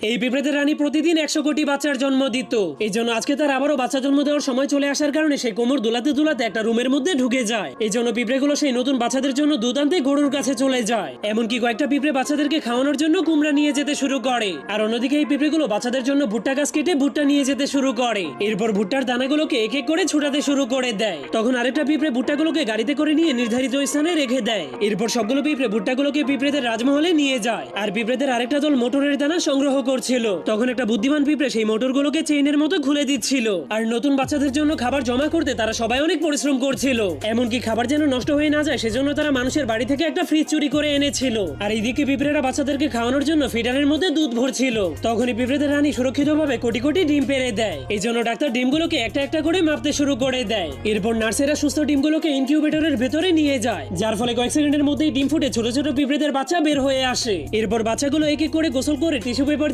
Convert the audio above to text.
এই পিঁপড়েদের রানী প্রতিদিন 100 কোটি বাচ্চার জন্ম দিত। এই জন্য আজকে তার আবারও বাচ্চা জন্ম দেওয়ার সময় চলে আসার কারণে সে কোমর দুলাতে দুলাতে একটা রুমের মধ্যে ঢুকে যায়। এই জন্য পিঁপড়েগুলো সেই নতুন বাচ্চাদের জন্য দুধ আনতে গরুর কাছে চলে যায়। এমনকি কয়েকটা পিঁপড়ে বাচ্চাদেরকে খাওয়ানোর জন্য কুমড়া নিয়ে যেতে শুরু করে। আর অন্যদিকে এই পিঁপড়েগুলো বাচ্চাদের জন্য ভুট্টা গাছ কেটে ভুট্টা নিয়ে যেতে শুরু করে। এরপর ভুট্টার দানাগুলোকে এক এক করে ছুটাতে শুরু করে দেয়। তখন আরেকটা পিঁপড়ে ভুট্টাগুলোকে গাড়িতে করে নিয়ে নির্ধারিত স্থানে রেখে দেয়। এরপর সবগুলো পিঁপড়ে ভুট্টাগুলোকে পিঁপড়েদের রাজমহলে নিয়ে যায়। আর পিঁপড়েদের আরেকটা দল মোটরের দানা সংগ্রহ করছিল। তখন একটা বুদ্ধিমান পিঁপড়ে সেই মোটরগুলোকে চেইনের মতো খুলে দিচ্ছিল। আর নতুন বাচ্চাদের জন্য খাবার জমা করতে তারা সবাই অনেক পরিশ্রম করছিল। এমনকি খাবার যেন নষ্ট হয়ে না যায় সেজন্য তারা মানুষের বাড়ি থেকে একটা ফ্রিজ চুরি করে এনেছিল। আর এইদিকে পিঁপড়েরা বাচ্চাদেরকে খাওয়ানোর জন্য ফিডারের মধ্যে দুধ ভরছিল। তখনই পিঁপড়েদের রানী সুরক্ষিতভাবে কোটি কোটি ডিম পেড়ে দেয়। এই জন্য ডাক্তার ডিমগুলোকে একটা একটা করে মাপতে শুরু করে দেয়। এরপর নার্সেরা সুস্থ ডিমগুলোকে ইনকিউবেটরের ভেতরে নিয়ে যায়, যার ফলে কয়েক সেকেন্ডের মধ্যেই ডিম ফুটে ছোট ছোট পিঁপড়েদের বাচ্চা বের হয়ে আসে। এরপর বাচ্চাগুলো এক এক করে গোসল করে টিস্যু পেপার